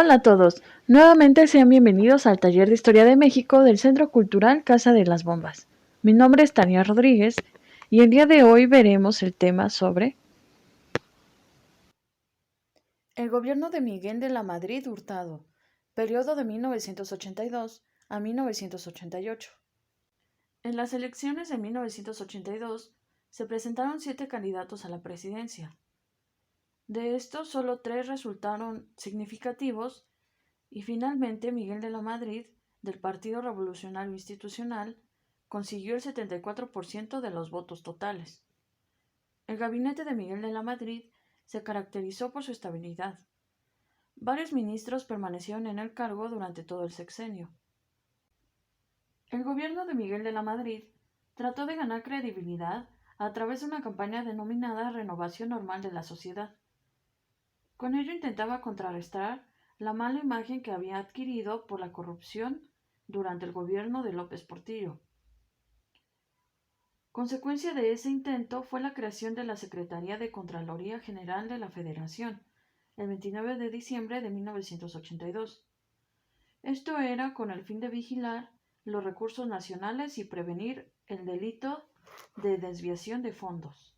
Hola a todos, nuevamente sean bienvenidos al taller de Historia de México del Centro Cultural Casa de las Bombas. Mi nombre es Tania Rodríguez y el día de hoy veremos el tema sobre el gobierno de Miguel de la Madrid Hurtado, periodo de 1982 a 1988. En las elecciones de 1982 se presentaron 7 candidatos a la presidencia. De estos, solo 3 resultaron significativos y finalmente Miguel de la Madrid, del Partido Revolucionario Institucional, consiguió el 74% de los votos totales. El gabinete de Miguel de la Madrid se caracterizó por su estabilidad. Varios ministros permanecieron en el cargo durante todo el sexenio. El gobierno de Miguel de la Madrid trató de ganar credibilidad a través de una campaña denominada Renovación Normal de la Sociedad. Con ello intentaba contrarrestar la mala imagen que había adquirido por la corrupción durante el gobierno de López Portillo. Consecuencia de ese intento fue la creación de la Secretaría de Contraloría General de la Federación, el 29 de diciembre de 1982. Esto era con el fin de vigilar los recursos nacionales y prevenir el delito de desviación de fondos.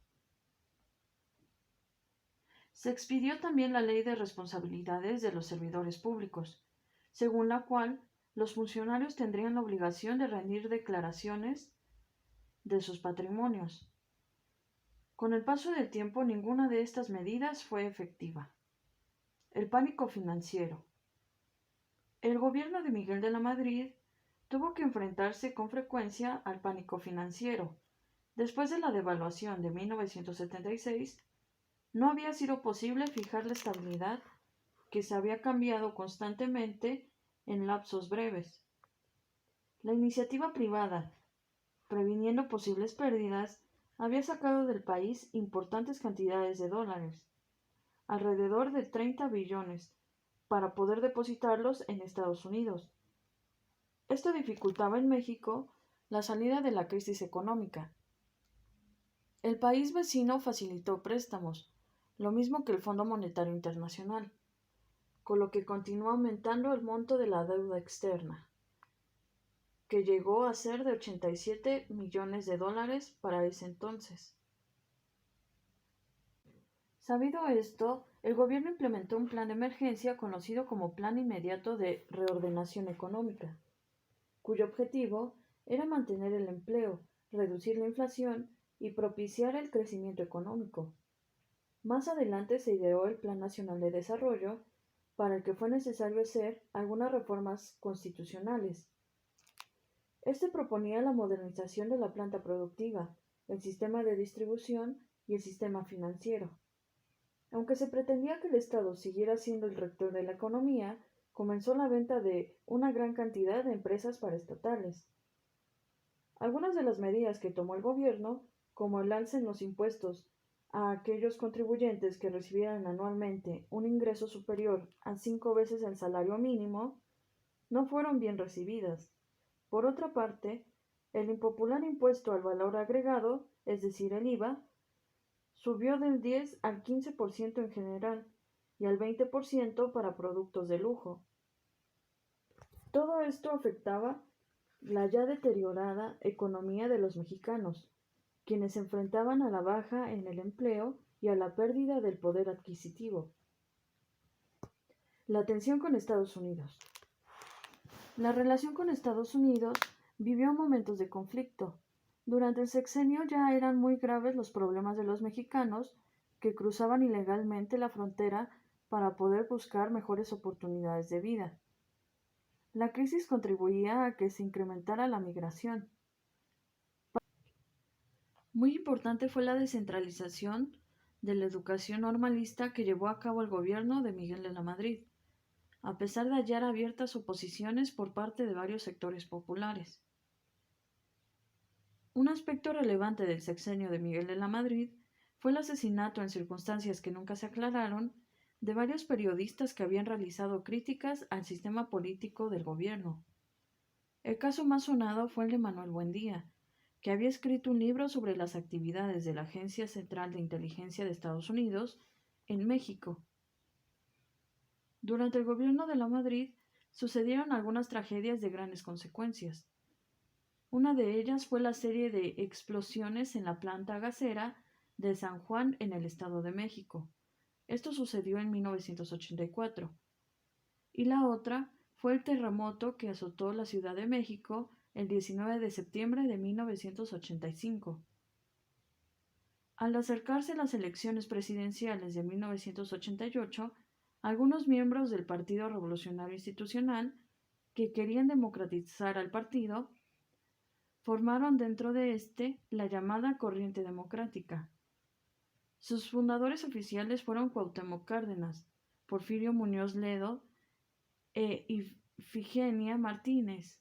Se expidió también la Ley de Responsabilidades de los Servidores Públicos, según la cual los funcionarios tendrían la obligación de rendir declaraciones de sus patrimonios. Con el paso del tiempo, ninguna de estas medidas fue efectiva. El pánico financiero. El gobierno de Miguel de la Madrid tuvo que enfrentarse con frecuencia al pánico financiero. Después de la devaluación de 1976, no había sido posible fijar la estabilidad que se había cambiado constantemente en lapsos breves. La iniciativa privada, previniendo posibles pérdidas, había sacado del país importantes cantidades de dólares, alrededor de 30 billones, para poder depositarlos en Estados Unidos. Esto dificultaba en México la salida de la crisis económica. El país vecino facilitó préstamos, lo mismo que el Fondo Monetario Internacional, con lo que continuó aumentando el monto de la deuda externa, que llegó a ser de 87 millones de dólares para ese entonces. Sabido esto, el gobierno implementó un plan de emergencia conocido como Plan Inmediato de Reordenación Económica, cuyo objetivo era mantener el empleo, reducir la inflación y propiciar el crecimiento económico. Más adelante se ideó el Plan Nacional de Desarrollo, para el que fue necesario hacer algunas reformas constitucionales. Este proponía la modernización de la planta productiva, el sistema de distribución y el sistema financiero. Aunque se pretendía que el Estado siguiera siendo el rector de la economía, comenzó la venta de una gran cantidad de empresas paraestatales. Algunas de las medidas que tomó el gobierno, como el alza en los impuestos a aquellos contribuyentes que recibieran anualmente un ingreso superior a 5 veces el salario mínimo, no fueron bien recibidas. Por otra parte, el impopular impuesto al valor agregado, es decir, el IVA, subió del 10 al 15% en general y al 20% para productos de lujo. Todo esto afectaba la ya deteriorada economía de los mexicanos, quienes se enfrentaban a la baja en el empleo y a la pérdida del poder adquisitivo. La tensión con Estados Unidos. La relación con Estados Unidos vivió momentos de conflicto. Durante el sexenio ya eran muy graves los problemas de los mexicanos que cruzaban ilegalmente la frontera para poder buscar mejores oportunidades de vida. La crisis contribuía a que se incrementara la migración. Muy importante fue la descentralización de la educación normalista que llevó a cabo el gobierno de Miguel de la Madrid, a pesar de hallar abiertas oposiciones por parte de varios sectores populares. Un aspecto relevante del sexenio de Miguel de la Madrid fue el asesinato en circunstancias que nunca se aclararon de varios periodistas que habían realizado críticas al sistema político del gobierno. El caso más sonado fue el de Manuel Buendía, que había escrito un libro sobre las actividades de la Agencia Central de Inteligencia de Estados Unidos en México. Durante el gobierno de la Madrid sucedieron algunas tragedias de grandes consecuencias. Una de ellas fue la serie de explosiones en la planta gasera de San Juan en el Estado de México. Esto sucedió en 1984. Y la otra fue el terremoto que azotó la Ciudad de México el 19 de septiembre de 1985. Al acercarse las elecciones presidenciales de 1988, algunos miembros del Partido Revolucionario Institucional, que querían democratizar al partido, formaron dentro de éste la llamada Corriente Democrática. Sus fundadores oficiales fueron Cuauhtémoc Cárdenas, Porfirio Muñoz Ledo e Ifigenia Martínez.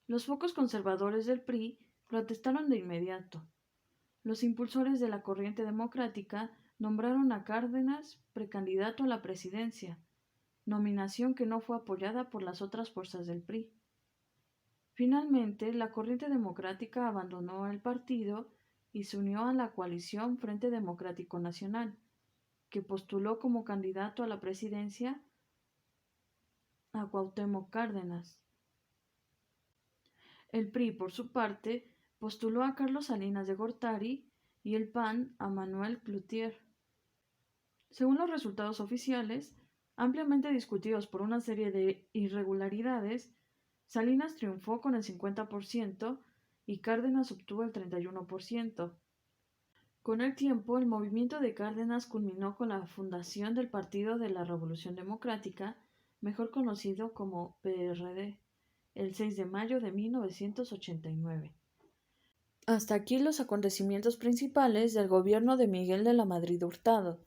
Los focos conservadores del PRI protestaron de inmediato. Los impulsores de la corriente democrática nombraron a Cárdenas precandidato a la presidencia, nominación que no fue apoyada por las otras fuerzas del PRI. Finalmente, la corriente democrática abandonó el partido y se unió a la coalición Frente Democrático Nacional, que postuló como candidato a la presidencia a Cuauhtémoc Cárdenas. El PRI, por su parte, postuló a Carlos Salinas de Gortari y el PAN a Manuel Cloutier. Según los resultados oficiales, ampliamente discutidos por una serie de irregularidades, Salinas triunfó con el 50% y Cárdenas obtuvo el 31%. Con el tiempo, el movimiento de Cárdenas culminó con la fundación del Partido de la Revolución Democrática, mejor conocido como PRD, el 6 de mayo de 1989. Hasta aquí los acontecimientos principales del gobierno de Miguel de la Madrid Hurtado.